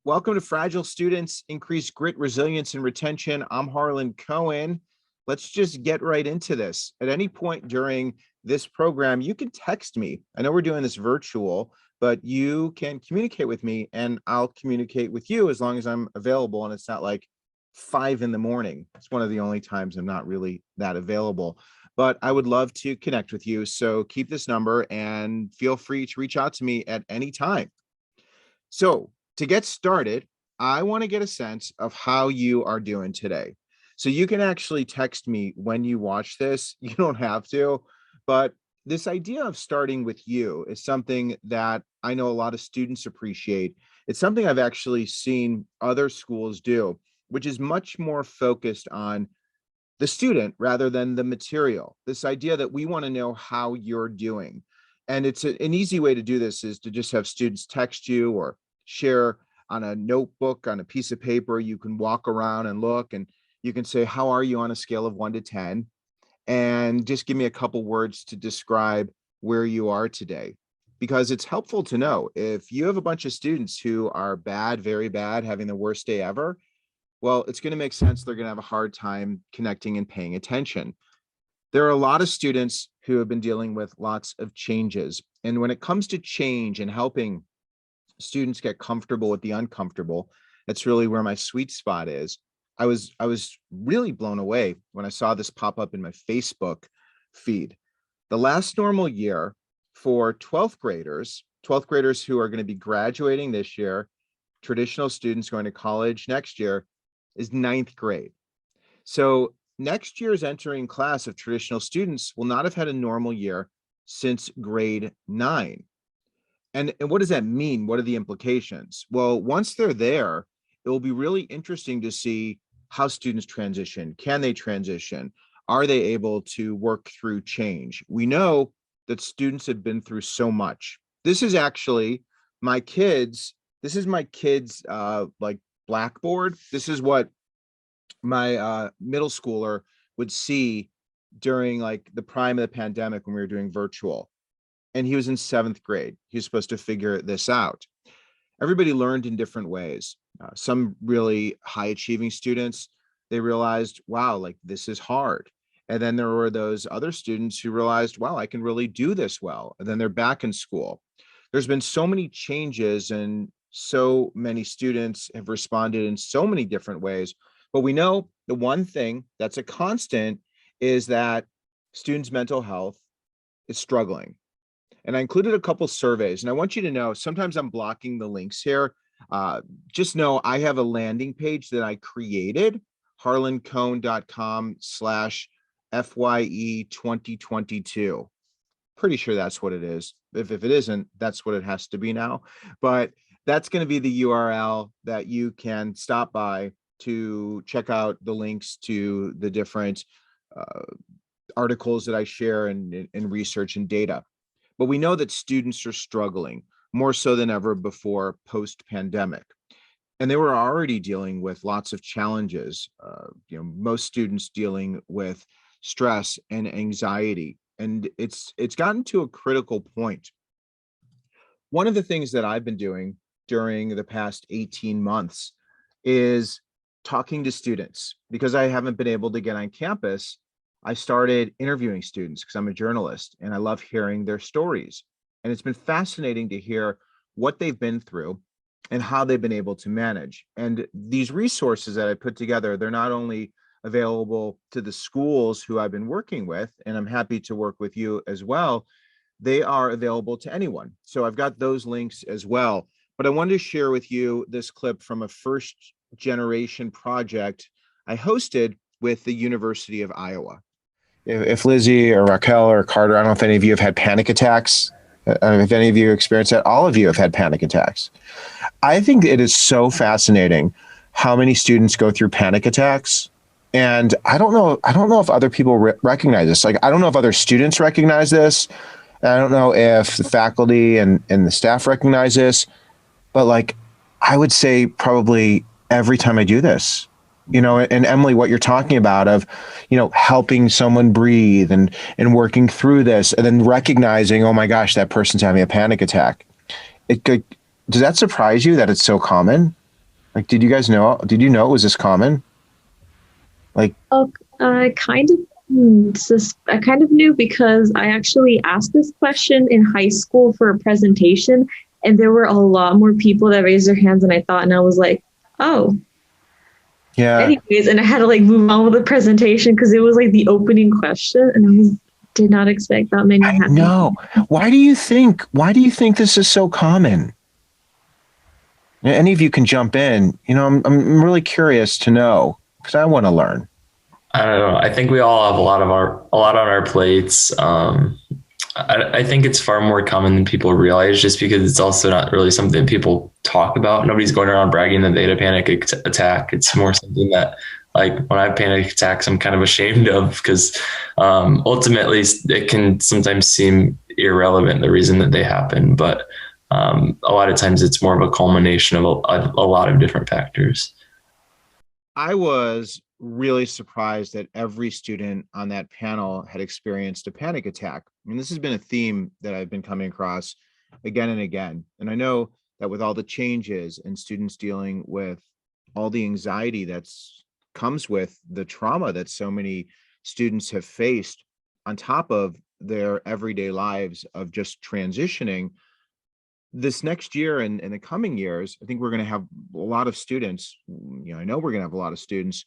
Welcome to Fragile Students, Increase Grit, Resilience, and Retention. I'm Harlan Cohen. Let's just get right into this. At any point during this program, you can text me. I know we're doing this virtual, but you can communicate with me and I'll communicate with you as long as I'm available and it's not like 5 a.m. It's one of the only times I'm not really that available, but I would love to connect with you. So keep this number and feel free to reach out to me at any time. So to get started, I want to get a sense of how you are doing today. So you can actually text me when you watch this. You don't have to, but this idea of starting with you is something that I know a lot of students appreciate. It's something I've actually seen other schools do, which is much more focused on the student rather than the material. This idea that we want to know how you're doing. And it's an easy way to do this is to just have students text you or share on a notebook, on a piece of paper. You can walk around and look and you can say, how are you on a scale of 1 to 10? And just give me a couple words to describe where you are today. Because it's helpful to know if you have a bunch of students who are bad, very bad, having the worst day ever, well, it's going to make sense they're going to have a hard time connecting and paying attention. There are a lot of students who have been dealing with lots of changes. And when it comes to change and helping students get comfortable with the uncomfortable, that's really where my sweet spot is. I was really blown away when I saw this pop up in my Facebook feed. The last normal year for 12th graders who are going to be graduating this year, traditional students going to college next year, is 9th grade. So next year's entering class of traditional students will not have had a normal year since grade 9. And what does that mean? What are the implications? Well, once they're there, it will be really interesting to see how students transition. Can they transition? Are they able to work through change? We know that students have been through so much. This is actually my kids. This is my kids' like blackboard. This is what my middle schooler would see during like the prime of the pandemic when we were doing virtual. And he was in 7th grade. He was supposed to figure this out. Everybody learned in different ways. Some really high achieving students, they realized, wow, like this is hard. And then there were those other students who realized, wow, I can really do this well. And then they're back in school. There's been so many changes and so many students have responded in so many different ways. But we know the one thing that's a constant is that students' mental health is struggling. And I included a couple surveys, and I want you to know, sometimes I'm blocking the links here. Just know I have a landing page that I created, harlancohen.com/FYE 2022. Pretty sure that's what it is. If it isn't, that's what it has to be now. But that's going to be the URL that you can stop by to check out the links to the different articles that I share and research and data. But we know that students are struggling more so than ever before post-pandemic. And they were already dealing with lots of challenges. Most students dealing with stress and anxiety. And it's gotten to a critical point. One of the things that I've been doing during the past 18 months is talking to students. Because I haven't been able to get on campus, I started interviewing students because I'm a journalist and I love hearing their stories. And it's been fascinating to hear what they've been through and how they've been able to manage. And these resources that I put together, they're not only available to the schools who I've been working with, and I'm happy to work with you as well, they are available to anyone. So I've got those links as well. But I wanted to share with you this clip from a first generation project I hosted with the University of Iowa. If Lizzie or Raquel or Carter, I don't know if any of you have had panic attacks. If any of you experienced that, all of you have had panic attacks. I think it is so fascinating how many students go through panic attacks. And I don't know if other people recognize this. Like, I don't know if other students recognize this. I don't know if the faculty and the staff recognize this, but like, I would say probably every time I do this, and Emily, what you're talking about of, helping someone breathe and working through this and then recognizing, oh my gosh, that person's having a panic attack. Does that surprise you that it's so common? Like, did you guys know? Did you know it was this common? Like, Oh, kind of. I kind of knew because I actually asked this question in high school for a presentation, and there were a lot more people that raised their hands than I thought, and I was like, "Oh, yeah, anyways," and I had to like move on with the presentation because it was like the opening question, and did not expect that many I hands. know. Why do you think this is so common? Any of you can jump in. I'm really curious to know because I want to learn. I don't know. I think we all have a lot on our plates. I think it's far more common than people realize, just because it's also not really something that people talk about. Nobody's going around bragging that they had a panic attack. It's more something that, like, when I have panic attacks, I'm kind of ashamed of, because ultimately it can sometimes seem irrelevant, the reason that they happen. But a lot of times it's more of a culmination of a lot of different factors. I was really surprised that every student on that panel had experienced a panic attack. I mean, this has been a theme that I've been coming across again and again. And I know that with all the changes and students dealing with all the anxiety that's comes with the trauma that so many students have faced on top of their everyday lives of just transitioning this next year and in the coming years, I think we're going to have a lot of students, I know we're going to have a lot of students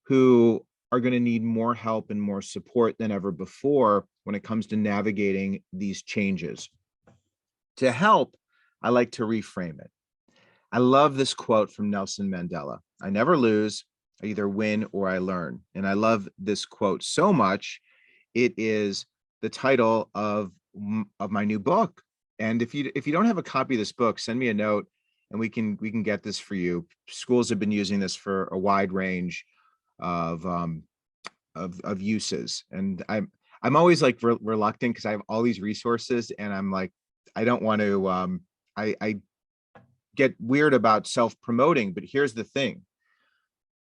who are going to need more help and more support than ever before when it comes to navigating these changes. To help, I like to reframe it. I love this quote from Nelson Mandela. I never lose, I either win or I learn. And I love this quote so much. It is the title of my new book. And if you don't have a copy of this book, send me a note and we can get this for you. Schools have been using this for a wide range of of uses. And I'm always like reluctant because I have all these resources and I'm like, I don't want to I get weird about self-promoting, but here's the thing.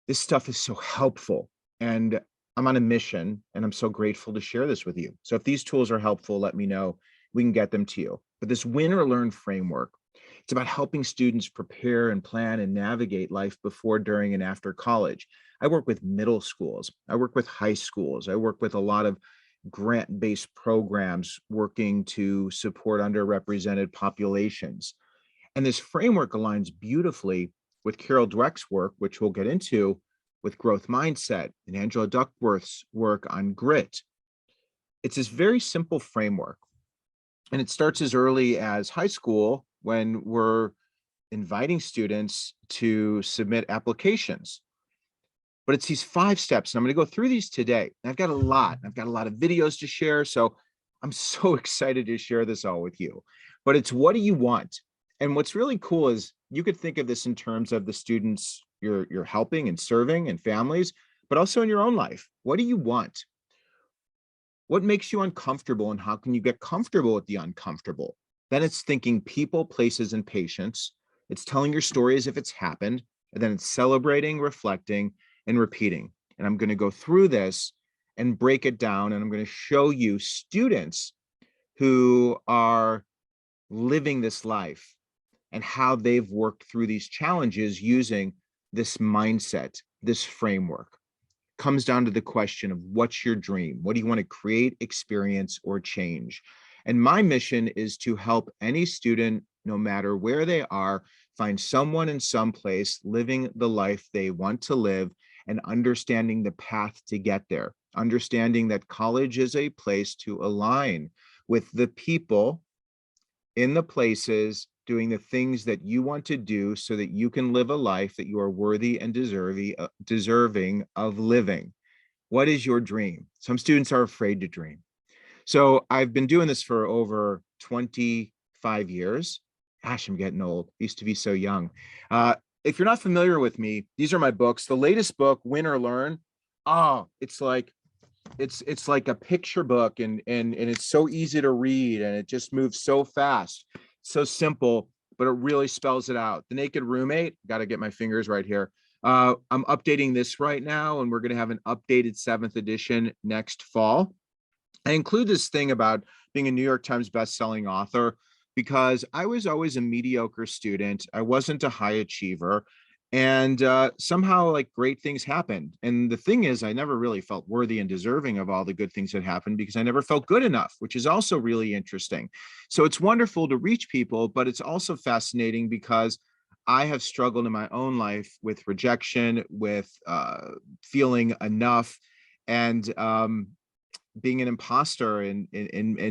This stuff is so helpful and I'm on a mission and I'm so grateful to share this with you. So if these tools are helpful, let me know. We can get them to you. But this win or learn framework, it's about helping students prepare and plan and navigate life before, during, and after college. I work with middle schools. I work with high schools. I work with a lot of grant-based programs working to support underrepresented populations. And this framework aligns beautifully with Carol Dweck's work, which we'll get into, with growth mindset and Angela Duckworth's work on grit. It's this very simple framework. And it starts as early as high school when we're inviting students to submit applications. But it's these 5 steps. And I'm going to go through these today. I've got a lot. I've got a lot of videos to share. So I'm so excited to share this all with you. But it's, what do you want? And what's really cool is you could think of this in terms of the students you're helping and serving and families, but also in your own life. What do you want? What makes you uncomfortable and how can you get comfortable with the uncomfortable? Then it's thinking people, places, and patience. It's telling your story as if it's happened. And then it's celebrating, reflecting, and repeating. And I'm going to go through this and break it down. And I'm going to show you students who are living this life and how they've worked through these challenges using this mindset, this framework. Comes down to the question of what's your dream? What do you want to create, experience, or change? And my mission is to help any student, no matter where they are, find someone in some place living the life they want to live and understanding the path to get there. Understanding that college is a place to align with the people in the places doing the things that you want to do so that you can live a life that you are worthy and deserving of living. What is your dream? Some students are afraid to dream. So I've been doing this for over 25 years. Gosh, I'm getting old. I used to be so young. If you're not familiar with me, these are my books. The latest book, Win or Learn. Oh, it's like a picture book and it's so easy to read and it just moves so fast, so simple, but it really spells it out. The Naked Roommate, got to get my fingers right here. I'm updating this right now and we're going to have an updated 7th edition next fall. I include this thing about being a New York Times best-selling author because I was always a mediocre student. I wasn't a high achiever. And somehow like great things happened. And the thing is, I never really felt worthy and deserving of all the good things that happened because I never felt good enough, which is also really interesting. So it's wonderful to reach people, but it's also fascinating because I have struggled in my own life with rejection, with feeling enough, and being an imposter in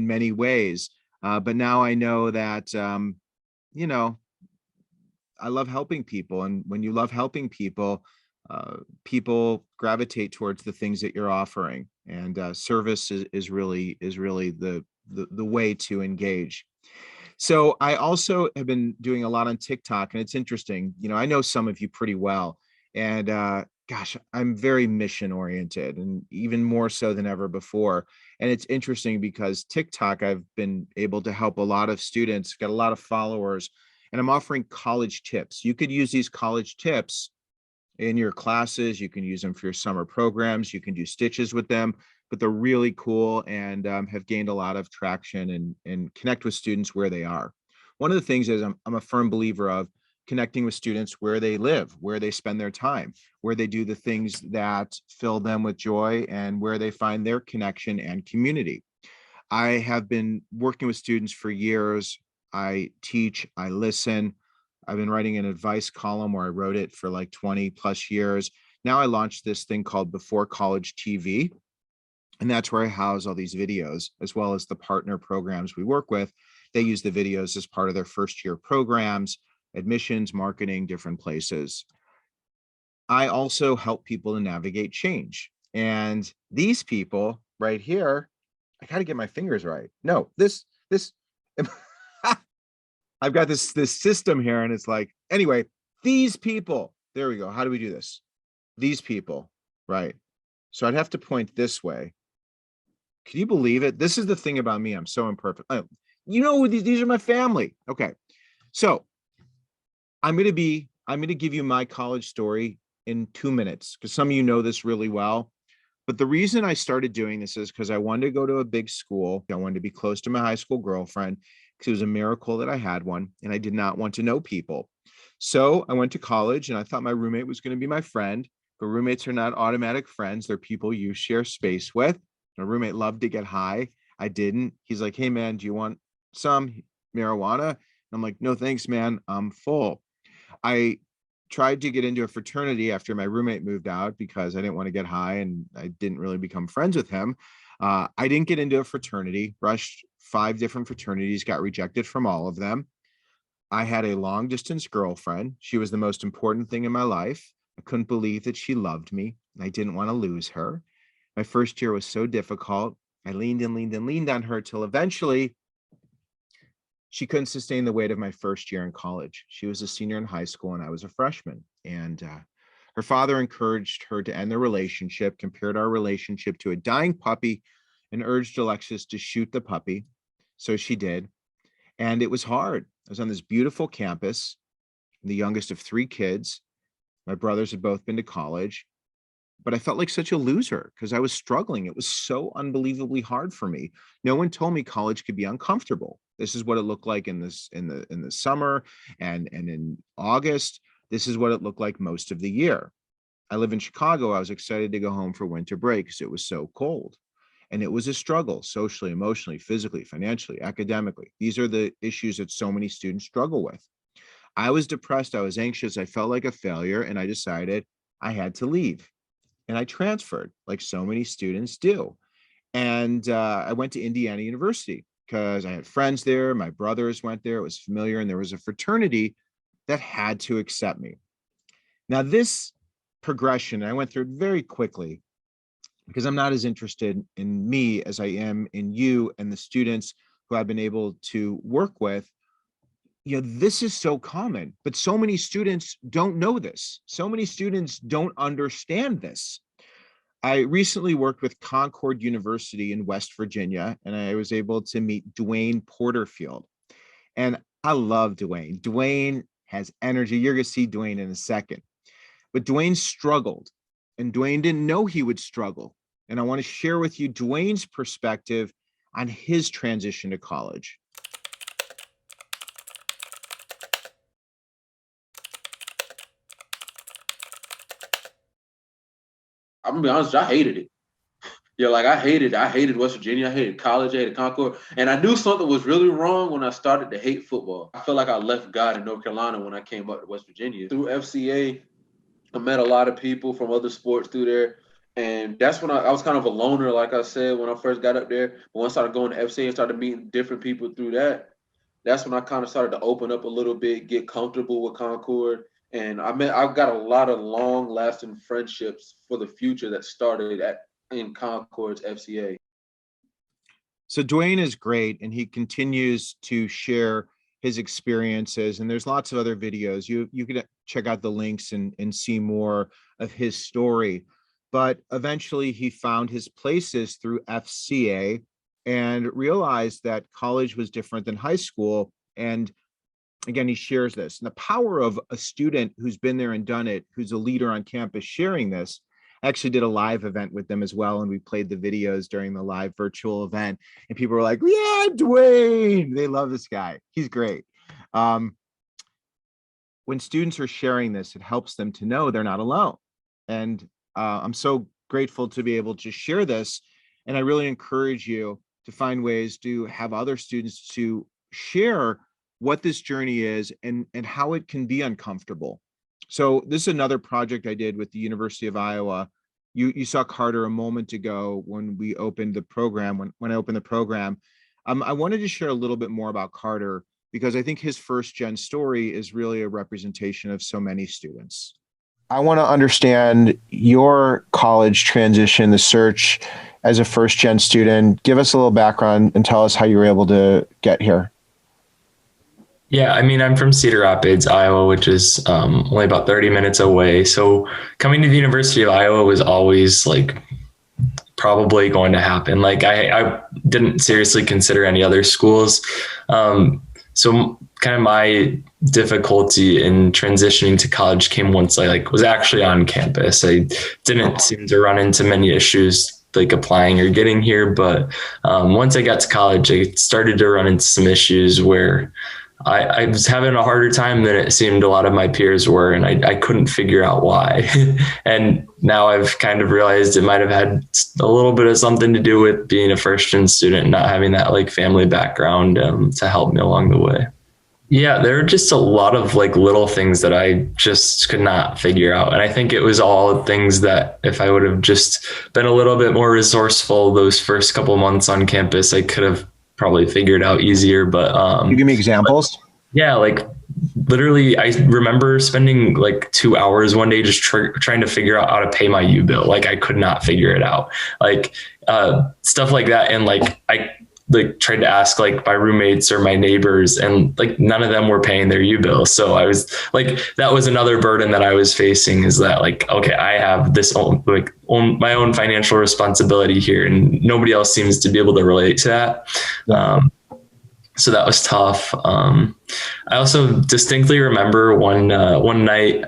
many ways. But now I know that you know, I love helping people, and when you love helping people, people gravitate towards the things that you're offering, and service is really the way to engage. So I also have been doing a lot on TikTok, and it's interesting. I know some of you pretty well, and gosh, I'm very mission oriented, and even more so than ever before. And it's interesting because TikTok, I've been able to help a lot of students, get a lot of followers, and I'm offering college tips. You could use these college tips in your classes. You can use them for your summer programs. You can do stitches with them, but they're really cool and have gained a lot of traction and connect with students where they are. One of the things is I'm a firm believer of connecting with students where they live, where they spend their time, where they do the things that fill them with joy, and where they find their connection and community. I have been working with students for years. I teach, I listen. I've been writing an advice column where I wrote it for like 20 plus years. Now I launched this thing called Before College TV. And that's where I house all these videos, as well as the partner programs we work with. They use the videos as part of their first year programs, admissions, marketing, different places. I also help people to navigate change. And these people right here, I got to get my fingers right. No, this, I've got this system here, and it's like, anyway, these people, there we go. How do we do this? These people, right? So I'd have to point this way. Can you believe it? This is the thing about me. I'm so imperfect. These are my family. Okay. So I'm going to give you my college story in 2 minutes because some of you know this really well. But the reason I started doing this is because I wanted to go to a big school. I wanted to be close to my high school girlfriend because it was a miracle that I had one, and I did not want to know people. So I went to college, and I thought my roommate was going to be my friend. But roommates are not automatic friends. They're people you share space with. My roommate loved to get high. I didn't. He's like, "Hey, man, do you want some marijuana?" And I'm like, "No, thanks, man. I'm full." I tried to get into a fraternity after my roommate moved out because I didn't want to get high and I didn't really become friends with him. I didn't get into a fraternity, rushed 5 different fraternities, got rejected from all of them. I had a long distance girlfriend. She was the most important thing in my life. I couldn't believe that she loved me. I didn't want to lose her. My first year was so difficult. I leaned and leaned and leaned on her till eventually she couldn't sustain the weight of my first year in college. She was a senior in high school and I was a freshman. And her father encouraged her to end the relationship, compared our relationship to a dying puppy, and urged Alexis to shoot the puppy. So she did. And it was hard. I was on this beautiful campus, the youngest of 3 kids. My brothers had both been to college, but I felt like such a loser because I was struggling. It was so unbelievably hard for me. No one told me college could be uncomfortable. This is what it looked like in the summer and in August. This is what it looked like most of the year. I live in Chicago. I was excited to go home for winter break because it was so cold. And it was a struggle socially, emotionally, physically, financially, academically. These are the issues that so many students struggle with. I was depressed. I was anxious. I felt like a failure. And I decided I had to leave. And I transferred like so many students do. And I went to Indiana University because I had friends there. My brothers went there. It was familiar. And there was a fraternity that had to accept me. Now, this progression, I went through it very quickly because I'm not as interested in me as I am in you and the students who I've been able to work with. This is so common, but so many students don't know this. So many students don't understand this. I recently worked with Concord University in West Virginia, and I was able to meet Dwayne Porterfield. And I love Dwayne. Dwayne has energy. You're going to see Dwayne in a second. But Dwayne struggled, and Dwayne didn't know he would struggle. And I want to share with you Dwayne's perspective on his transition to college. I'm gonna be honest, I hated it. Yeah, like I hated West Virginia. I hated college. I hated Concord. And I knew something was really wrong when I started to hate football. I felt like I left God in North Carolina when I came up to West Virginia. Through FCA, I met a lot of people from other sports through there. And that's when I was kind of a loner, like I said, when I first got up there. But when I started going to FCA and started meeting different people through that, that's when I kind of started to open up a little bit, get comfortable with Concord. And I've got a lot of long lasting friendships for the future that started in Concord's FCA. So Dwayne is great, and he continues to share his experiences. And there's lots of other videos. You can check out the links and see more of his story. But eventually he found his places through FCA and realized that college was different than high school. And again, he shares this. And the power of a student who's been there and done it, who's a leader on campus sharing this. I actually did a live event with them as well, and we played the videos during the live virtual event, and people were like, yeah, Dwayne. They love this guy. He's great. When students are sharing this, it helps them to know they're not alone. And I'm so grateful to be able to share this. And I really encourage you to find ways to have other students to share what this journey is and how it can be uncomfortable. So this is another project I did with the University of Iowa. You saw Carter a moment ago when we opened the program, when I opened the program. I wanted to share a little bit more about Carter because I think his first gen story is really a representation of so many students. I want to understand your college transition, the search as a first gen student. Give us a little background and tell us how you were able to get here. Yeah, I mean, I'm from Cedar Rapids, Iowa, which is only about 30 minutes away. So coming to the University of Iowa was always like probably going to happen. Like I didn't seriously consider any other schools. So kind of my difficulty in transitioning to college came once I was actually on campus. I didn't seem to run into many issues like applying or getting here. But once I got to college, I started to run into some issues where I was having a harder time than it seemed a lot of my peers were, and I couldn't figure out why. And now I've kind of realized it might have had a little bit of something to do with being a first-gen student and not having that family background to help me along the way. Yeah, there are just a lot of little things that I just could not figure out. And I think it was all things that if I would have just been a little bit more resourceful those first couple months on campus, I could have probably figured out easier. But Can you give me examples? Yeah, literally, I remember spending 2 hours one day just trying to figure out how to pay my U-bill. I could not figure it out. Stuff like that. And I tried to ask my roommates or my neighbors, and none of them were paying their U-bill. So I was that was another burden that I was facing, is that okay, I have this my own financial responsibility here, and nobody else seems to be able to relate to that. So that was tough. I also distinctly remember one night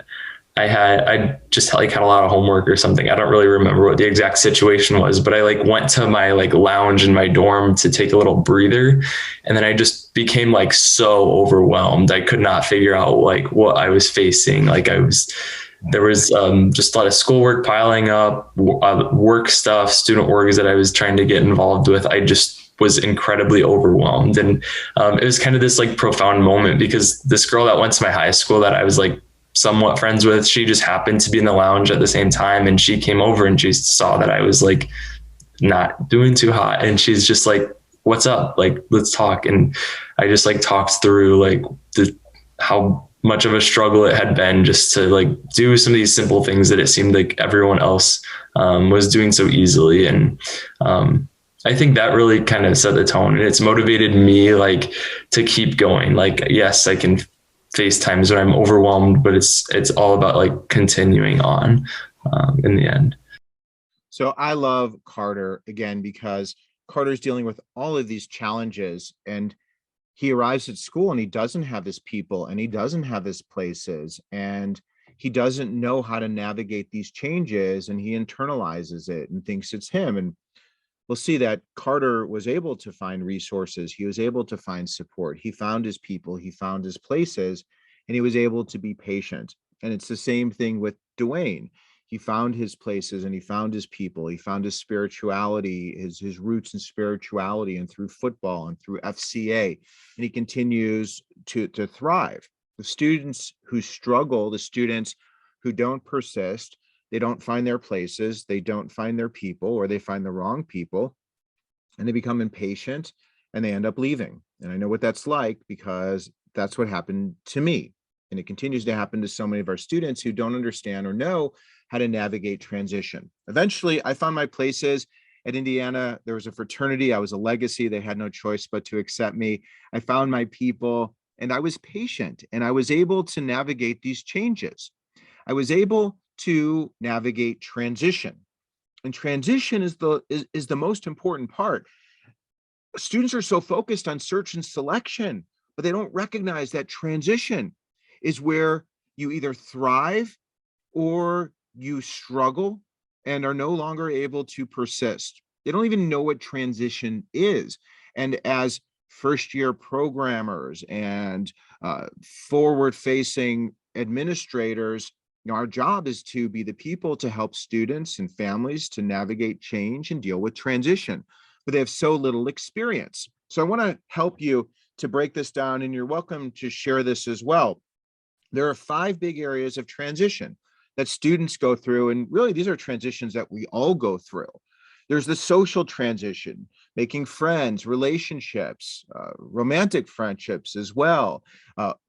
I just had a lot of homework or something. I don't really remember what the exact situation was, but I went to my lounge in my dorm to take a little breather. And then I just became so overwhelmed. I could not figure out what I was facing. There was just a lot of schoolwork piling up, work stuff, student works that I was trying to get involved with. I just was incredibly overwhelmed. And it was kind of this profound moment, because this girl that went to my high school that I was somewhat friends with, she just happened to be in the lounge at the same time, and she came over and she saw that I was not doing too hot, and she's just what's up, let's talk. And I just talked through how much of a struggle it had been just to do some of these simple things that it seemed like everyone else was doing so easily. And I think that really kind of set the tone, and it's motivated me to keep going. Yes, I can face times when I'm overwhelmed, but it's all about continuing on in the end. So I love Carter again, because Carter's dealing with all of these challenges, and he arrives at school and he doesn't have his people and he doesn't have his places, and he doesn't know how to navigate these changes, and he internalizes it and thinks it's him. And we'll see that Carter was able to find resources. He was able to find support. He found his people, he found his places, and he was able to be patient. And it's the same thing with Dwayne. he found his places and he found his people. He found his spirituality, his roots in spirituality, and through football and through FCA, and he continues to thrive. The students who struggle, the students who don't persist, they don't find their places, they don't find their people, or they find the wrong people, and they become impatient and they end up leaving. And I know what that's like, because that's what happened to me. And it continues to happen to so many of our students who don't understand or know how to navigate transition. Eventually, I found my places at Indiana. There was a fraternity. I was a legacy. They had no choice but to accept me. I found my people, and I was patient, and I was able to navigate these changes. I was able to navigate transition. And transition is the most important part. Students are so focused on search and selection, but they don't recognize that transition is where you either thrive or you struggle and are no longer able to persist. They don't even know what transition is. And as first-year programmers and forward-facing administrators, our job is to be the people to help students and families to navigate change and deal with transition, but they have so little experience. So I want to help you to break this down, and you're welcome to share this as well. There are 5 big areas of transition that students go through, and really these are transitions that we all go through. There's the social transition, making friends, relationships, romantic friendships as well,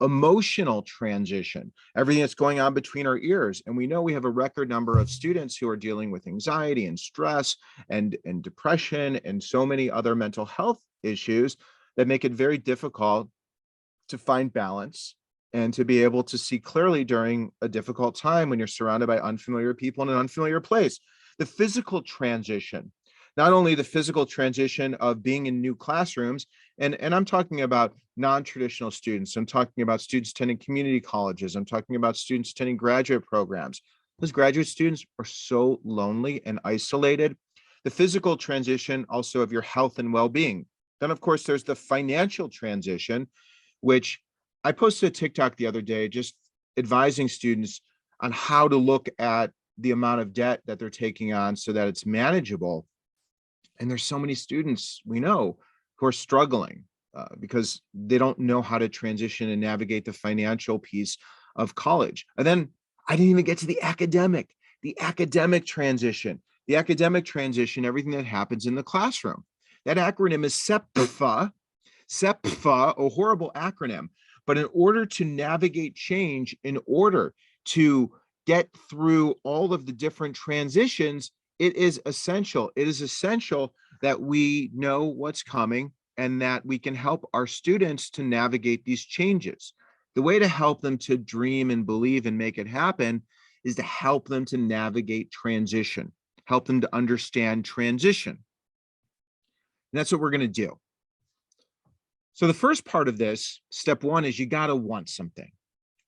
emotional transition, everything that's going on between our ears. And we know we have a record number of students who are dealing with anxiety and stress and depression and so many other mental health issues that make it very difficult to find balance and to be able to see clearly during a difficult time when you're surrounded by unfamiliar people in an unfamiliar place. The physical transition, not only the physical transition of being in new classrooms, and I'm talking about non-traditional students, I'm talking about students attending community colleges, I'm talking about students attending graduate programs. Those graduate students are so lonely and isolated. The physical transition also of your health and well-being. Then, of course, there's the financial transition, which I posted a TikTok the other day just advising students on how to look at the amount of debt that they're taking on so that it's manageable. And there's so many students we know who are struggling because they don't know how to transition and navigate the financial piece of college. And then I didn't even get to the academic transition. The academic transition, everything that happens in the classroom. That acronym is SEPFA, a horrible acronym. But in order to navigate change, in order to get through all of the different transitions, it is essential. It is essential that we know what's coming and that we can help our students to navigate these changes. The way to help them to dream and believe and make it happen is to help them to navigate transition, help them to understand transition. And that's what we're going to do. So the first part of this, step 1, is you got to want something.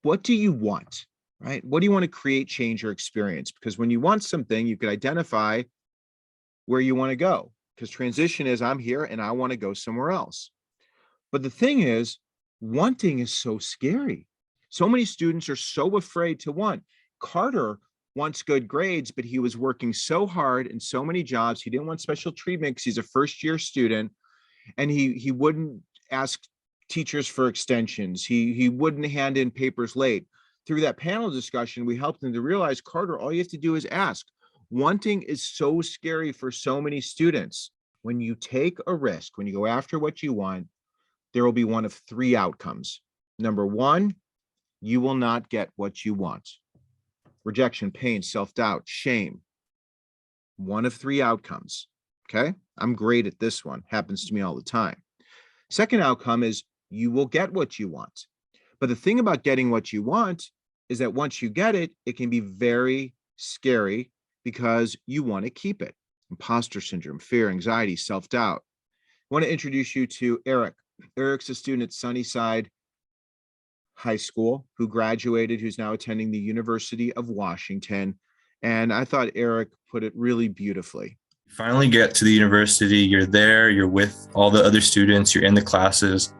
What do you want, right? What do you want to create, change, or experience? Because when you want something, you can identify where you want to go. Because transition is, I'm here and I want to go somewhere else. But the thing is, wanting is so scary. So many students are so afraid to want. Carter wants good grades, but he was working so hard in so many jobs. He didn't want special treatment because he's a first-year student, and he wouldn't ask teachers for extensions. He wouldn't hand in papers late. Through that panel discussion, we helped him to realize, Carter, all you have to do is ask. Wanting is so scary for so many students. When you take a risk, when you go after what you want, there will be one of 3 outcomes. Number 1, you will not get what you want. Rejection, pain, self-doubt, shame. One of 3 outcomes. Okay? I'm great at this one. Happens to me all the time. Second outcome is you will get what you want. But the thing about getting what you want is that once you get it, it can be very scary because you want to keep it. Imposter syndrome, fear, anxiety, self-doubt. I want to introduce you to Eric. Eric's a student at Sunnyside High School who graduated, who's now attending the University of Washington. And I thought Eric put it really beautifully. Finally get to the university, you're there, you're with all the other students, you're in the classes,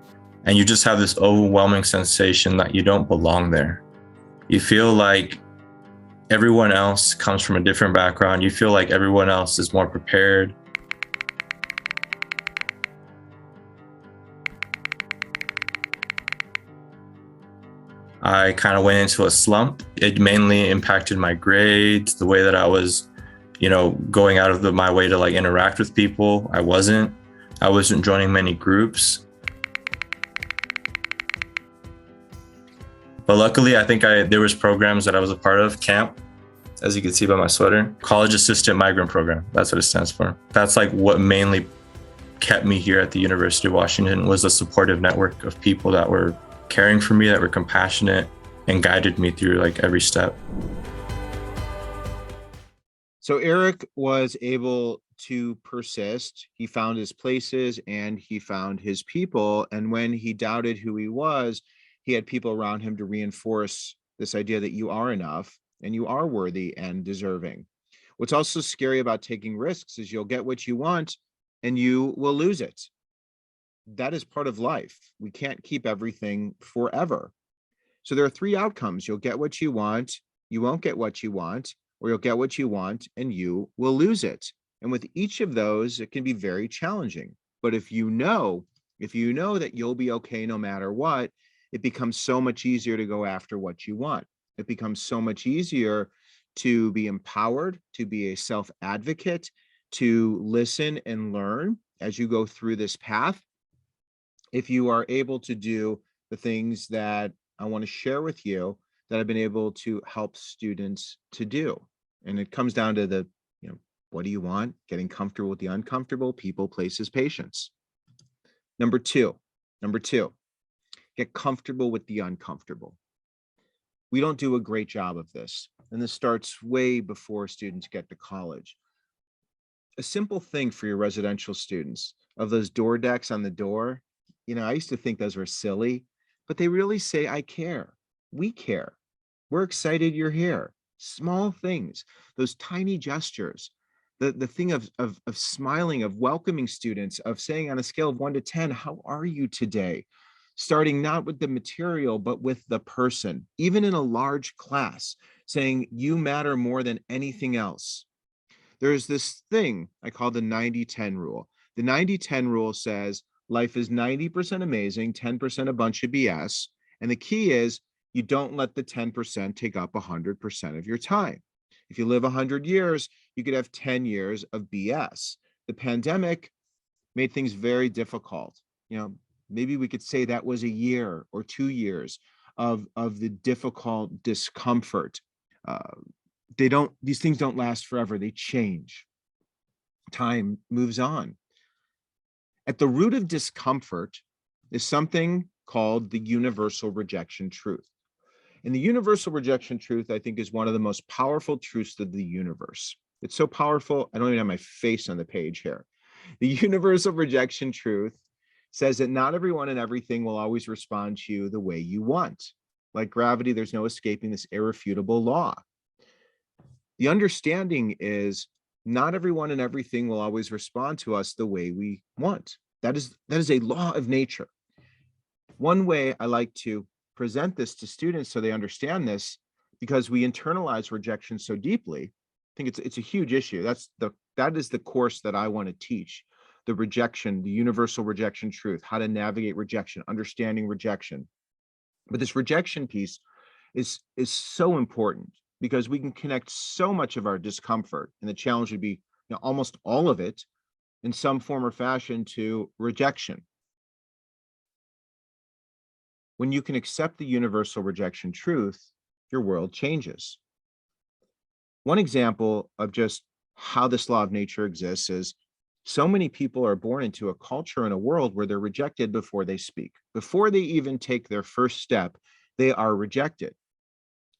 and you just have this overwhelming sensation that you don't belong there. You feel like everyone else comes from a different background. You feel like everyone else is more prepared. I kind of went into a slump. It mainly impacted my grades, the way that I was, going out of my way to like interact with people. I wasn't joining many groups. But luckily, I think there was programs that I was a part of. CAMP, as you can see by my sweater, College Assistant Migrant Program. That's what it stands for. That's like what mainly kept me here at the University of Washington, was a supportive network of people that were caring for me, that were compassionate, and guided me through like every step. So Eric was able to persist. He found his places and he found his people. And when he doubted who he was, he had people around him to reinforce this idea that you are enough and you are worthy and deserving. What's also scary about taking risks is you'll get what you want and you will lose it. That is part of life. We can't keep everything forever. So there are three outcomes. You'll get what you want, you won't get what you want, or you'll get what you want and you will lose it. And with each of those, it can be very challenging. But if you know that you'll be okay no matter what, it becomes so much easier to go after what you want. It becomes so much easier to be empowered, to be a self-advocate, to listen and learn as you go through this path. If you are able to do the things that I want to share with you that I've been able to help students to do. And it comes down to what do you want? Getting comfortable with the uncomfortable, people, places, patience. Number two, get comfortable with the uncomfortable. We don't do a great job of this. And this starts way before students get to college. A simple thing for your residential students, of those door decks on the door, I used to think those were silly, but they really say, I care. We care. We're excited you're here. Small things, those tiny gestures, the thing of smiling, of welcoming students, of saying on a scale of 1 to 10, how are you today? Starting not with the material, but with the person, even in a large class, saying you matter more than anything else. There's this thing I call the 90-10 rule. The 90-10 rule says life is 90% amazing, 10% a bunch of BS. And the key is you don't let the 10% take up 100% of your time. If you live 100 years, you could have 10 years of BS. The pandemic made things very difficult. Maybe we could say that was a year or 2 years of the difficult discomfort. These things don't last forever. They change. Time moves on. At the root of discomfort is something called the universal rejection truth. And the universal rejection truth, I think, is one of the most powerful truths of the universe. It's so powerful, I don't even have my face on the page here. The universal rejection truth says that not everyone and everything will always respond to you the way you want. Like gravity, there's no escaping this irrefutable law. The understanding is not everyone and everything will always respond to us the way we want. That is a law of nature. One way I like to present this to students so they understand this, because we internalize rejection so deeply, I think it's a huge issue. That is the course that I want to teach. The rejection, the universal rejection truth, how to navigate rejection, understanding rejection. But this rejection piece is so important because we can connect so much of our discomfort, and the challenge would be almost all of it in some form or fashion to rejection. When you can accept the universal rejection truth, your world changes. One example of just how this law of nature exists is so many people are born into a culture and a world where they're rejected before they speak. Before they even take their first step, they are rejected,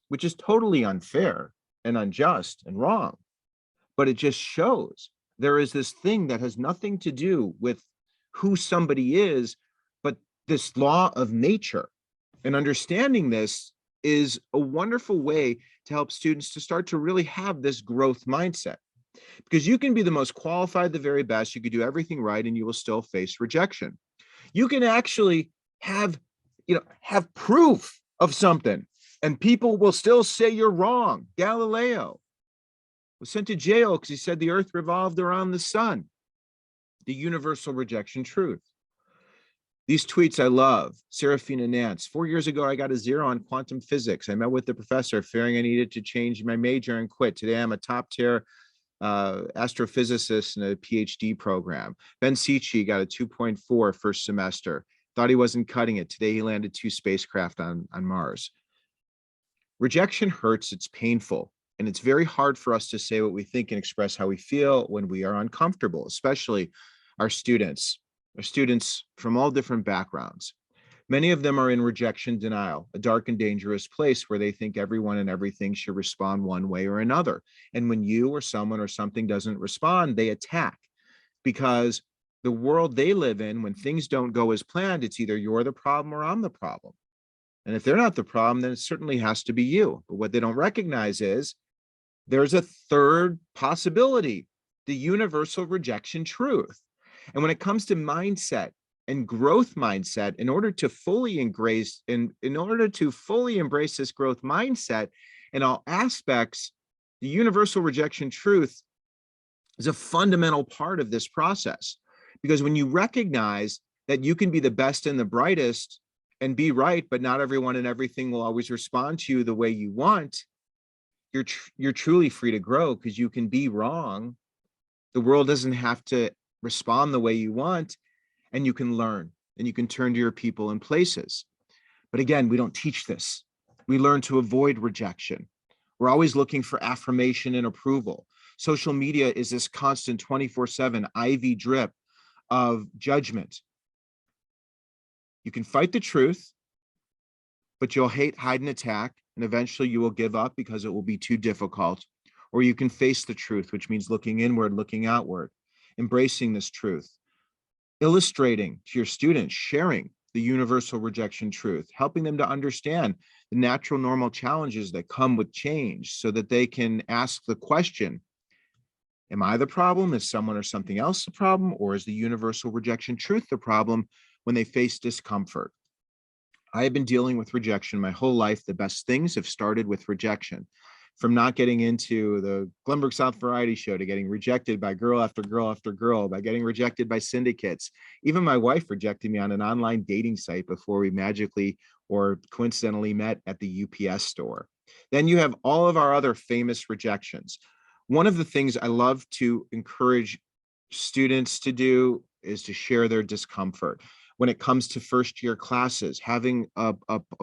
which is totally unfair and unjust and wrong. But it just shows there is this thing that has nothing to do with who somebody is, but this law of nature. And understanding this is a wonderful way to help students to start to really have this growth mindset. Because you can be the most qualified, the very best, you could do everything right, and you will still face rejection. You can actually have proof of something And people will still say you're wrong. Galileo was sent to jail because he said the earth revolved around the sun. The universal rejection truth. These tweets I love. Serafina Nance. 4 years ago, I got a 0 on quantum physics. I met with the professor fearing I needed to change my major and quit. Today, I'm a top tier astrophysicist in a PhD program. Ben Sichi got a 2.4 first semester. Thought he wasn't cutting it. Today, he landed 2 spacecraft on Mars. Rejection hurts. It's painful. And it's very hard for us to say what we think and express how we feel when we are uncomfortable, especially our students from all different backgrounds. Many of them are in rejection denial, a dark and dangerous place where they think everyone and everything should respond one way or another. And when you or someone or something doesn't respond, they attack, because the world they live in, when things don't go as planned, it's either you're the problem or I'm the problem. And if they're not the problem, then it certainly has to be you. But what they don't recognize is there's a third possibility, the universal rejection truth. And when it comes to mindset and growth mindset, in order to fully embrace this growth mindset in all aspects, the universal rejection truth is a fundamental part of this process. Because when you recognize that you can be the best and the brightest and be right, but not everyone and everything will always respond to you the way you want, you're truly free to grow, because you can be wrong. The world doesn't have to respond the way you want, and you can learn and you can turn to your people and places. But again, we don't teach this. We learn to avoid rejection. We're always looking for affirmation and approval. Social media is this constant 24/7 IV drip of judgment. You can fight the truth, but you'll hate, hide, and attack, and eventually you will give up because it will be too difficult. Or you can face the truth, which means looking inward, looking outward, embracing this truth, illustrating to your students, sharing the universal rejection truth, helping them to understand the natural, normal challenges that come with change so that they can ask the question, am I the problem? Is someone or something else the problem? Or is the universal rejection truth the problem when they face discomfort? I have been dealing with rejection my whole life. The best things have started with rejection. From not getting into the Glenbrook South Variety Show to getting rejected by girl after girl after girl, by getting rejected by syndicates. Even my wife rejected me on an online dating site before we magically or coincidentally met at the UPS store. Then you have all of our other famous rejections. One of the things I love to encourage students to do is to share their discomfort. When it comes to first-year classes, having a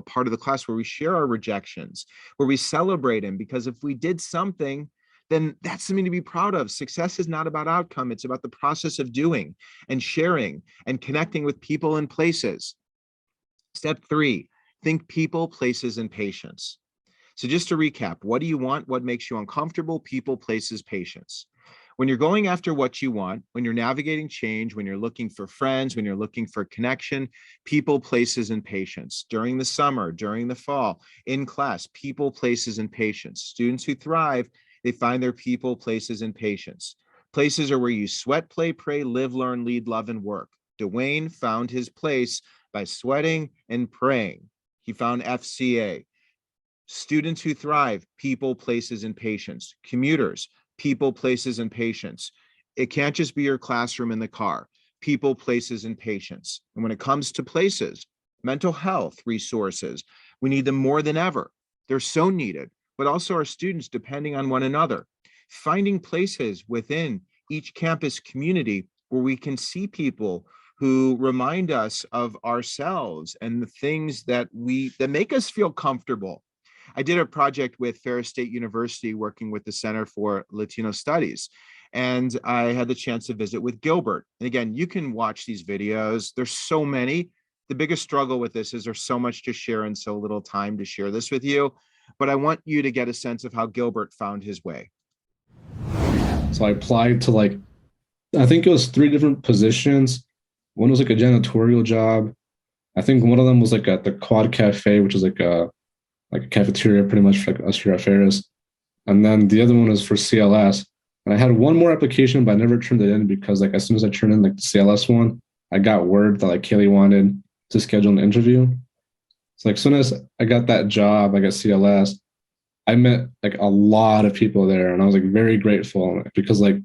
part of the class where we share our rejections, where we celebrate them, because if we did something, then that's something to be proud of. Success is not about outcome. It's about the process of doing and sharing and connecting with people and places. Step 3, think people, places, and patience. So just to recap, what do you want? What makes you uncomfortable? People, places, patience. When you're going after what you want, when you're navigating change, when you're looking for friends, when you're looking for connection, people, places, and patience. During the summer, during the fall, in class, people, places, and patience. Students who thrive, they find their people, places, and patience. Places are where you sweat, play, pray, live, learn, lead, love, and work. Dwayne found his place by sweating and praying. He found FCA. Students who thrive, people, places, and patience. Commuters, people, places, and patience. It can't just be your classroom in the car. People, places, and patience. And when it comes to places, mental health resources, we need them more than ever. They're so needed, but also our students depending on one another. Finding places within each campus community where we can see people who remind us of ourselves and the things that make us feel comfortable. I did a project with Ferris State University working with the Center for Latino Studies, and I had the chance to visit with Gilbert. And again, you can watch these videos. There's so many. The biggest struggle with this is there's so much to share and so little time to share this with you, but I want you to get a sense of how Gilbert found his way. So I applied to I think it was 3 different positions. One was a janitorial job. I think one of them was at the Quad Cafe, which is a cafeteria, pretty much like us here at Ferris. And then the other one was for CLS. And I had one more application, but I never turned it in because as soon as I turned in the CLS one, I got word that Kaylee wanted to schedule an interview. So like as soon as I got that job, like at CLS, I met like a lot of people there, and I was like very grateful because like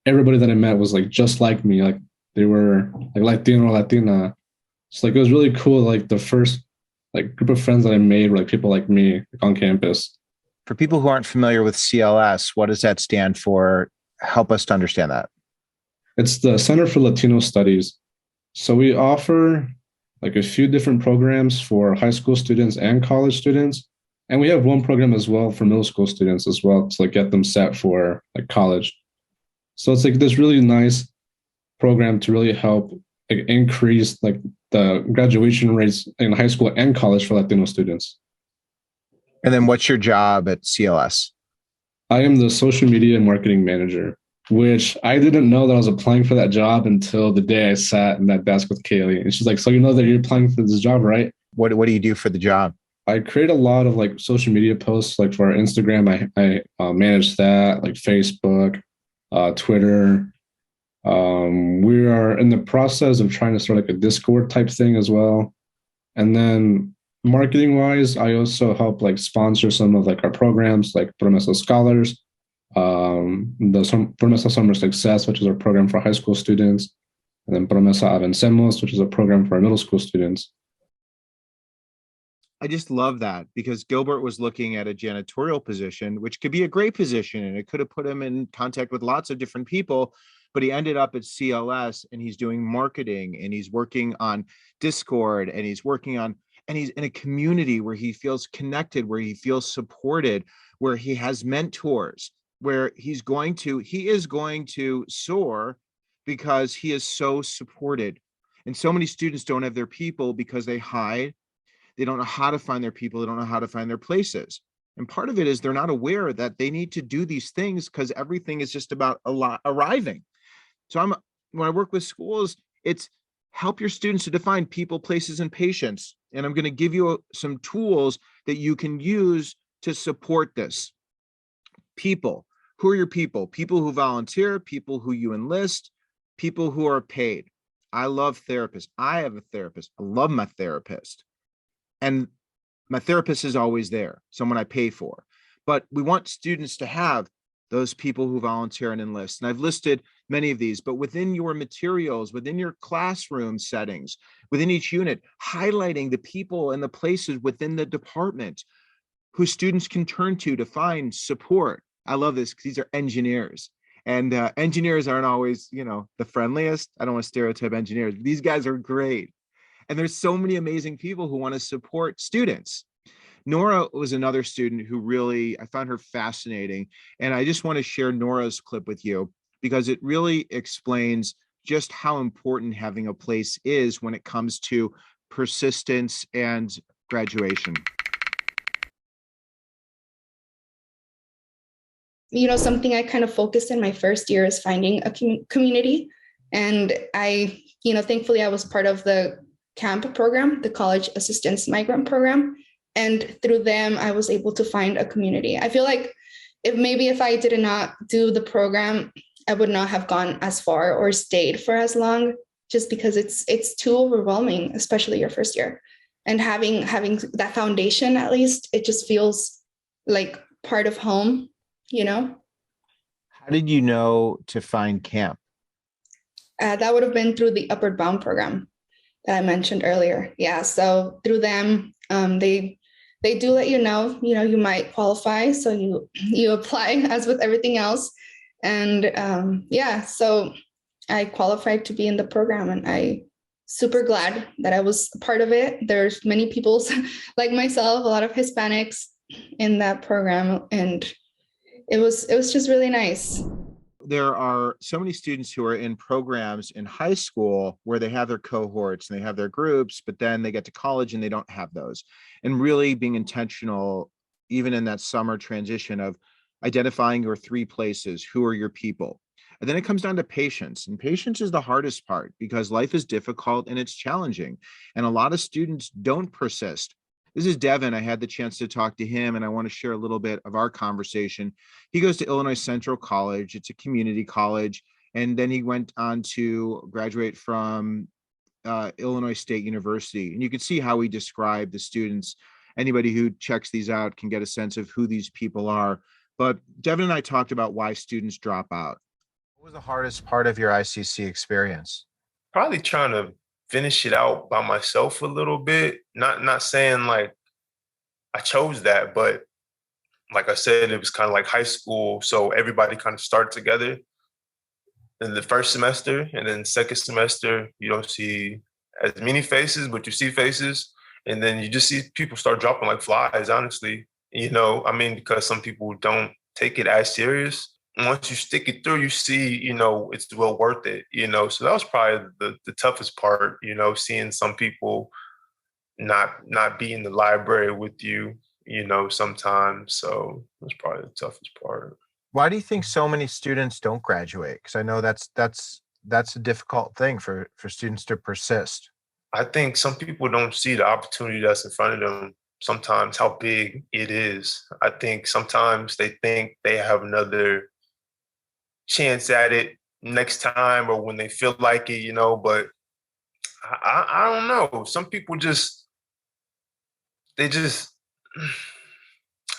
everybody that I met was like just like me, like they were like Latino or Latina. So like it was really cool. Like the first like group of friends that I made were like people like me like, on campus. For people who aren't familiar with CLS, what does that stand for? Help us to understand that. It's the Center for Latino Studies. So we offer like a few different programs for high school students and college students. And we have one program as well for middle school students as well to like get them set for like college. So it's like this really nice program to really help like, increase like the graduation rates in high school and college for Latino students. And then what's your job at CLS? I am the social media and marketing manager, which I didn't know that I was applying for that job until the day I sat in that desk with Kaylee. And she's like, so you know that you're applying for this job, right? What do you do for the job? I create a lot of like social media posts, like for our Instagram. I manage that, like Facebook, Twitter. We are in the process of trying to start like a Discord type thing as well. And then marketing wise, I also help like sponsor some of like our programs, like Promesa Scholars, the Promesa Summer Success, which is our program for high school students, and then Promesa Avancemos, which is a program for our middle school students. I just love that because Gilbert was looking at a janitorial position, which could be a great position, and it could have put him in contact with lots of different people, but he ended up at CLS and he's doing marketing and he's working on Discord and he's in a community where he feels connected, where he feels supported, where he has mentors, where he is going to soar because he is so supported. And so many students don't have their people because they hide. They don't know how to find their people. They don't know how to find their places. And part of it is they're not aware that they need to do these things because everything is just about arriving. So when I work with schools, it's help your students to define people, places, and patients. And I'm going to give you some tools that you can use to support this. People. Who are your people? People who volunteer, people who you enlist, people who are paid. I love therapists. I have a therapist. I love my therapist. And my therapist is always there, someone I pay for. But we want students to have those people who volunteer and enlist. And I've listed many of these, but within your materials, within your classroom settings, within each unit, highlighting the people and the places within the department who students can turn to find support. I love this because these are engineers. And engineers aren't always, the friendliest. I don't want to stereotype engineers. These guys are great. And there's so many amazing people who want to support students. Nora was another student who really, I found her fascinating. And I just want to share Nora's clip with you because it really explains just how important having a place is when it comes to persistence and graduation. Something I kind of focused in my first year is finding a community. And I, thankfully I was part of the camp program, the College Assistance Migrant Program. And through them, I was able to find a community. I feel like if I did not do the program, I would not have gone as far or stayed for as long, just because it's too overwhelming, especially your first year. And having that foundation, at least, it just feels like part of home, How did you know to find camp? That would have been through the Upward Bound program that I mentioned earlier. Yeah, so through them, they do let you know, you might qualify. So you apply as with everything else. And so I qualified to be in the program and I super glad that I was a part of it. There's many people like myself, a lot of Hispanics in that program. And it was just really nice. There are so many students who are in programs in high school where they have their cohorts and they have their groups, but then they get to college and they don't have those. And really being intentional, even in that summer transition of identifying your three places, who are your people? And then it comes down to patience. And patience is the hardest part because life is difficult and it's challenging. And a lot of students don't persist. This is Devin. I had the chance to talk to him, and I want to share a little bit of our conversation. He goes to Illinois Central College. It's a community college. And then he went on to graduate from Illinois State University. And you can see how he described the students. Anybody who checks these out can get a sense of who these people are. But Devin and I talked about why students drop out. What was the hardest part of your ICC experience? Probably trying to finish it out by myself a little bit. Not saying like I chose that, but like I said, it was kind of like high school. So everybody kind of started together in the first semester, and then second semester, you don't see as many faces, but you see faces. And then you just see people start dropping like flies, honestly. I mean, because some people don't take it as serious. And once you stick it through, you see, it's well worth it, So that was probably the toughest part, seeing some people not be in the library with you, sometimes. So that's probably the toughest part. Why do you think so many students don't graduate? Because I know that's a difficult thing for students to persist. I think some people don't see the opportunity that's in front of them, sometimes how big it is. I think sometimes they think they have another chance at it next time or when they feel like it, but I don't know. Some people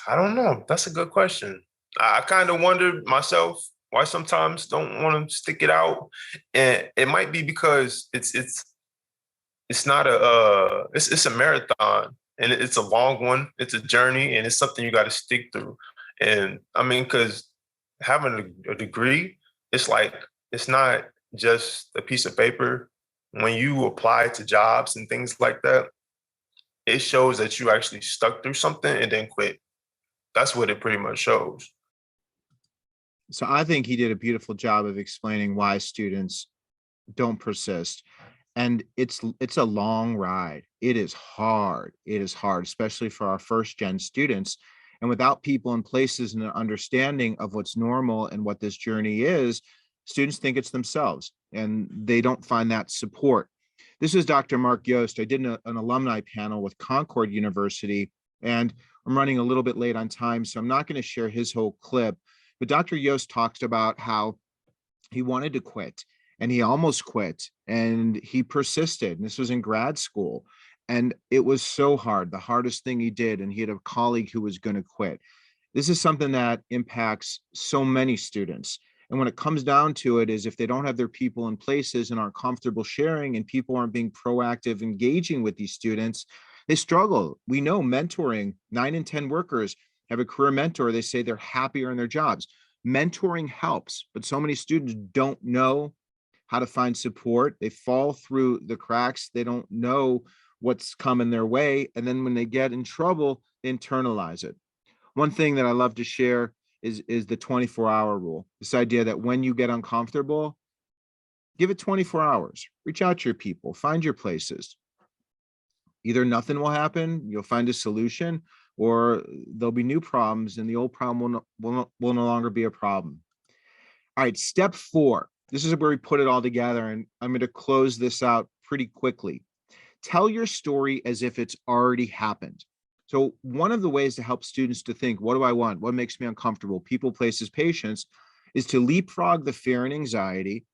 I don't know. That's a good question. I kind of wondered myself why sometimes don't want to stick it out. And it might be because it's not it's a marathon, and it's a long one. It's a journey, and it's something you got to stick through. And I mean, because having a degree, it's like, it's not just a piece of paper. When you apply to jobs and things like that, it shows that you actually stuck through something and then quit. That's what it pretty much shows. So I think he did a beautiful job of explaining why students don't persist. And it's a long ride. It is hard. It is hard, especially for our first gen students. And without people and places and an understanding of what's normal and what this journey is, students think it's themselves and they don't find that support. This is Dr. Mark Yost. I did an alumni panel with Concord University, and I'm running a little bit late on time, so I'm not going to share his whole clip. But Dr. Yost talks about how he wanted to quit and he almost quit and he persisted. And this was in grad school. And it was so hard, the hardest thing he did. And he had a colleague who was going to quit. This is something that impacts so many students. And when it comes down to it, is if they don't have their people in places and aren't comfortable sharing and people aren't being proactive, engaging with these students, they struggle. We know mentoring, 9 in 10 workers have a career mentor. They say they're happier in their jobs. Mentoring helps, but so many students don't know how to find support. They fall through the cracks. They don't know what's coming their way. And then when they get in trouble, they internalize it. One thing that I love to share is the 24-hour rule. This idea that when you get uncomfortable, give it 24 hours. Reach out to your people, find your places. Either nothing will happen, you'll find a solution, or there'll be new problems and the old problem will no longer be a problem. All right, step 4. This is where we put it all together, and I'm going to close this out pretty quickly. Tell your story as if it's already happened. So one of the ways to help students to think, what do I want? What makes me uncomfortable? People, places, patience, is to leapfrog the fear and anxiety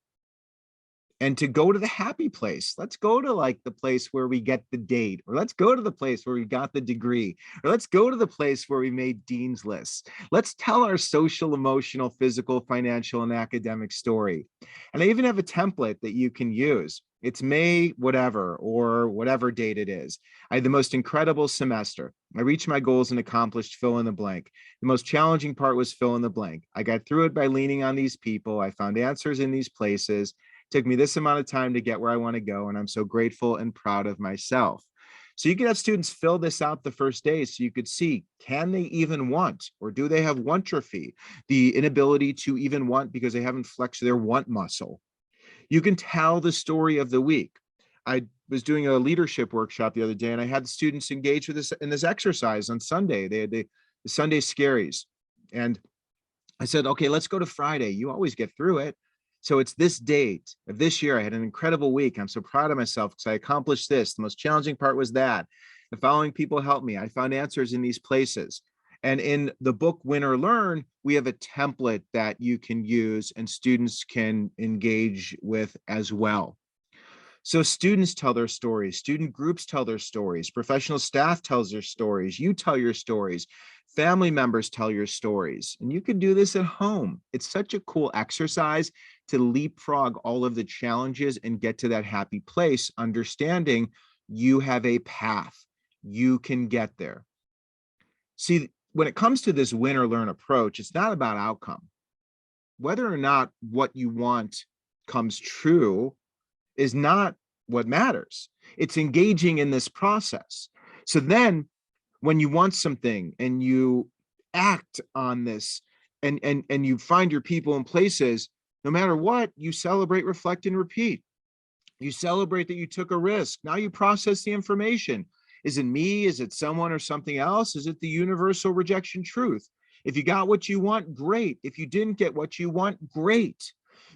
and to go to the happy place. Let's go to like the place where we get the date, or let's go to the place where we got the degree, or let's go to the place where we made dean's lists. Let's tell our social, emotional, physical, financial, and academic story. And I even have a template that you can use. It's May, whatever, or whatever date it is. I had the most incredible semester. I reached my goals and accomplished fill in the blank. The most challenging part was fill in the blank. I got through it by leaning on these people. I found answers in these places. Took me this amount of time to get where I want to go, and I'm so grateful and proud of myself. So you can have students fill this out the first day so you could see, can they even want, or do they have wantrophy, the inability to even want because they haven't flexed their want muscle. You can tell the story of the week. I was doing a leadership workshop the other day, and I had the students engage with this in this exercise on Sunday. They had the Sunday scaries. And I said, okay, let's go to Friday. You always get through it. So it's this date of this year. I had an incredible week. I'm so proud of myself because I accomplished this. The most challenging part was that. The following people helped me. I found answers in these places. And in the book Win or Learn, we have a template that you can use and students can engage with as well. So students tell their stories, student groups tell their stories, professional staff tells their stories, you tell your stories, family members tell your stories, and you can do this at home. It's such a cool exercise to leapfrog all of the challenges and get to that happy place, understanding you have a path, you can get there. See, when it comes to this win or learn approach, it's not about outcome. Whether or not what you want comes true is not what matters. It's engaging in this process. So then when you want something and you act on this and you find your people and places, no matter what, you celebrate, reflect, and repeat. You celebrate that you took a risk. Now you process the information. Is it me? Is it someone or something else? Is it the universal rejection truth? If you got what you want, great. If you didn't get what you want, great.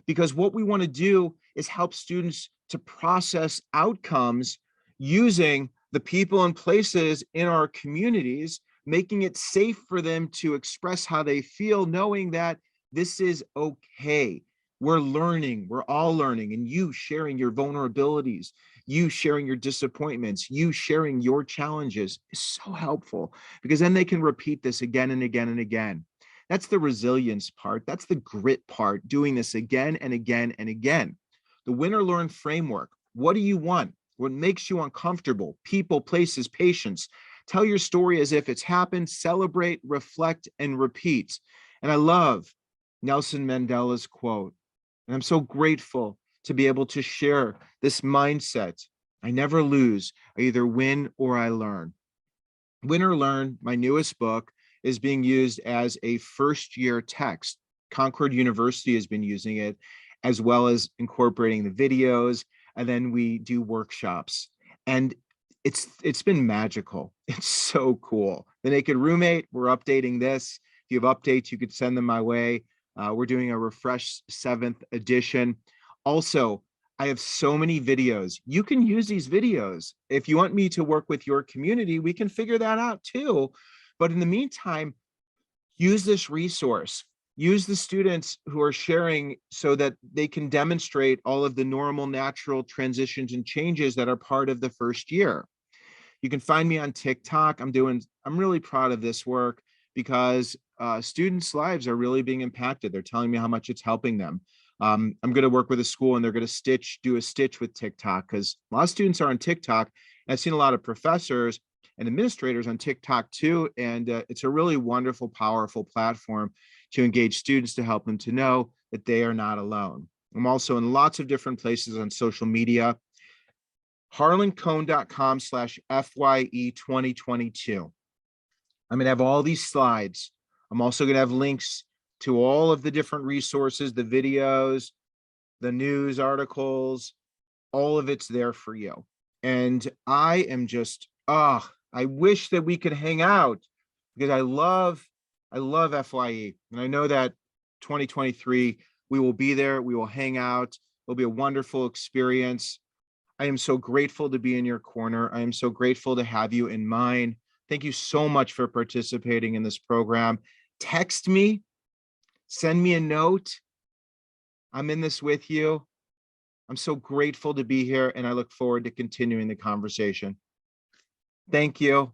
Because what we want to do is help students to process outcomes using the people and places in our communities, making it safe for them to express how they feel, knowing that this is okay. We're learning, we're all learning, and you sharing your vulnerabilities, you sharing your disappointments, you sharing your challenges is so helpful, because then they can repeat this again and again and again. That's the resilience part. That's the grit part, doing this again and again and again. The win or learn framework. What do you want? What makes you uncomfortable? People, places, patience. Tell your story as if it's happened, celebrate, reflect, and repeat. And I love Nelson Mandela's quote, and I'm so grateful to be able to share this mindset. I never lose. I either win or I learn. Win or Learn, my newest book, is being used as a first-year text. Concord University has been using it, as well as incorporating the videos, and then we do workshops. And it's been magical. It's so cool. The Naked Roommate, we're updating this. If you have updates, you could send them my way. We're doing a refresh 7th edition. Also, I have so many videos. You can use these videos. If you want me to work with your community, we can figure that out too. But in the meantime, use this resource. Use the students who are sharing so that they can demonstrate all of the normal, natural transitions and changes that are part of the first year. You can find me on TikTok. I'm really proud of this work because students' lives are really being impacted. They're telling me how much it's helping them. I'm going to work with a school and they're going to do a stitch with TikTok, because a lot of students are on TikTok. And I've seen a lot of professors and administrators on TikTok too. And it's a really wonderful, powerful platform to engage students, to help them to know that they are not alone. I'm also in lots of different places on social media. harlancohen.com/FYE 2022. I'm going to have all these slides. I'm also going to have links to all of the different resources, the videos, the news articles, all of it's there for you. And I am just, I wish that we could hang out, because I love FYE. And I know that 2023, we will be there. We will hang out. It'll be a wonderful experience. I am so grateful to be in your corner. I am so grateful to have you in mine. Thank you so much for participating in this program. Text me, send me a note. I'm in this with you. I'm so grateful to be here, and I look forward to continuing the conversation. Thank you.